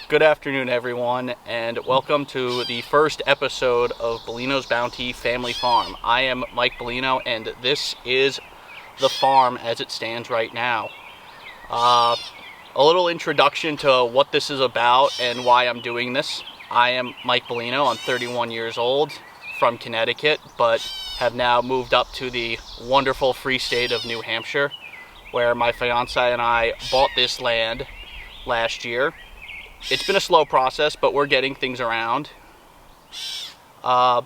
Good afternoon, everyone, and welcome to the first episode of Bellino's Bounty Family Farm. I am Mike Bellino, and this is the farm as it stands right now. A little introduction to what this is about and why I'm doing this. I am Mike Bellino. I'm 31 years old, from Connecticut, but have now moved up to the wonderful free state of New Hampshire, where my fiance and I bought this land last year. It's been a slow process, but we're getting things around. The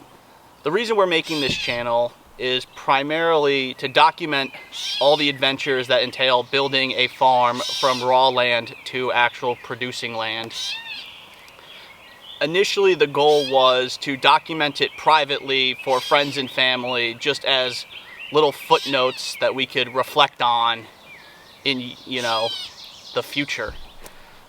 reason we're making this channel is primarily to document all the adventures that entail building a farm from raw land to actual producing land. Initially, the goal was to document it privately for friends and family, just as little footnotes that we could reflect on in, the future.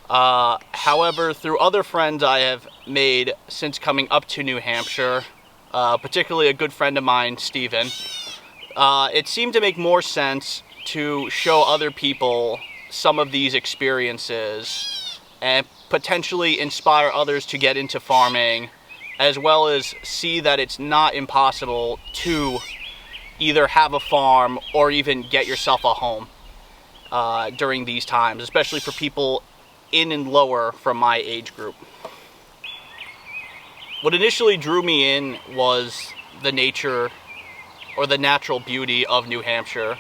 However, through other friends I have made since coming up to New Hampshire, particularly a good friend of mine, Steven, it seemed to make more sense to show other people some of these experiences and potentially inspire others to get into farming, as well as see that it's not impossible to either have a farm or even get yourself a home during these times, especially for people in and lower from my age group. What initially drew me in was the nature or the natural beauty of New Hampshire.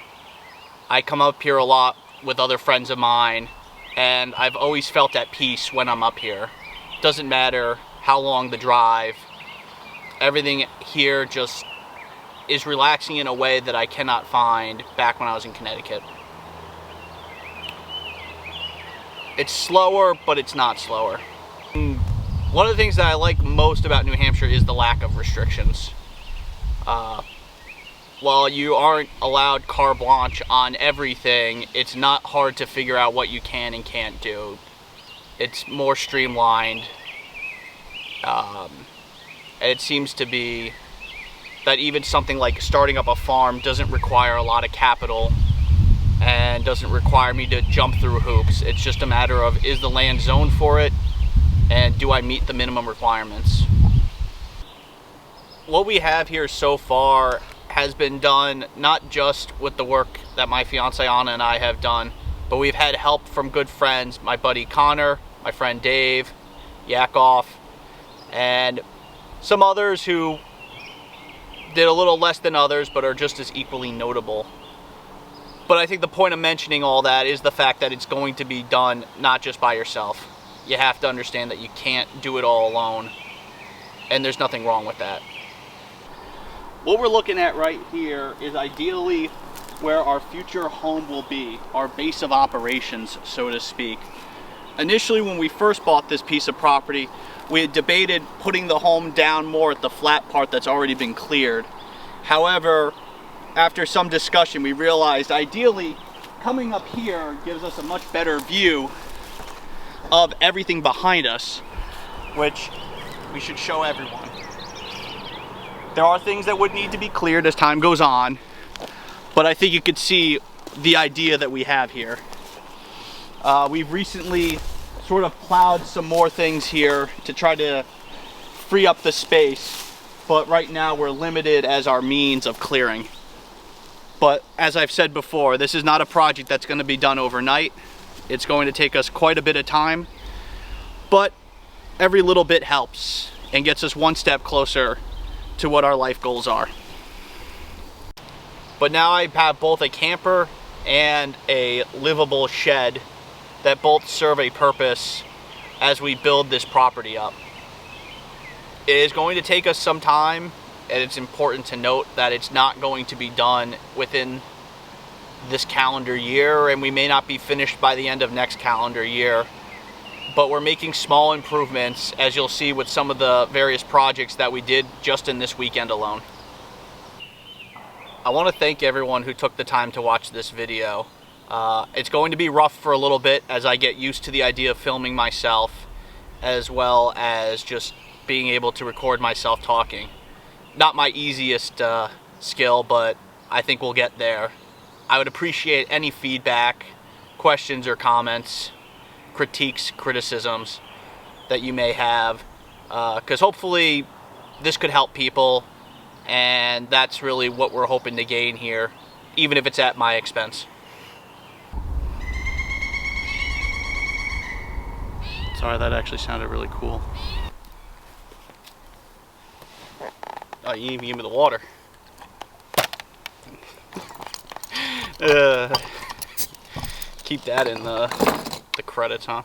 I come up here a lot with other friends of mine, and I've always felt at peace when I'm up here. Doesn't matter how long the drive. Everything here just is relaxing in a way that I cannot find back when I was in Connecticut. It's slower, but it's not slower. One of the things that I like most about New Hampshire is the lack of restrictions. While you aren't allowed carte blanche on everything, it's not hard to figure out what you can and can't do. It's more streamlined. And it seems to be that even something like starting up a farm doesn't require a lot of capital and doesn't require me to jump through hoops. It's just a matter of, is the land zoned for it, and do I meet the minimum requirements? What we have here so far has been done not just with the work that my fiance Anna and I have done, but we've had help from good friends, my buddy Connor, my friend Dave, Yakov, and some others who did a little less than others but are just as equally notable. But I think the point of mentioning all that is the fact that it's going to be done not just by yourself. You have to understand that you can't do it all alone, and there's nothing wrong with that. What we're looking at right here is ideally where our future home will be, our base of operations, so to speak. Initially, when we first bought this piece of property, we had debated putting the home down more at the flat part that's already been cleared. However, after some discussion, we realized ideally coming up here gives us a much better view of everything behind us, which we should show everyone. There are things that would need to be cleared as time goes on, but I think you could see the idea that we have here. We've recently sort of plowed some more things here to try to free up the space, but right now we're limited as our means of clearing. But as I've said before, this is not a project that's going to be done overnight. It's going to take us quite a bit of time, but every little bit helps and gets us one step closer to what our life goals are. But now I have both a camper and a livable shed that both serve a purpose as we build this property up. It is going to take us some time, and it's important to note that it's not going to be done within this calendar year, and we may not be finished by the end of next calendar year. But we're making small improvements, as you'll see with some of the various projects that we did just in this weekend alone. I want to thank everyone who took the time to watch this video. It's going to be rough for a little bit as I get used to the idea of filming myself, as well as just being able to record myself talking. Not my easiest skill, but I think we'll get there. I would appreciate any feedback, questions or comments, critiques, criticisms. that you may have, because hopefully this could help people, and that's really what we're hoping to gain here, even if it's at my expense. Sorry, that actually sounded really cool. Oh, you even give me the water. Keep that in the credits, huh?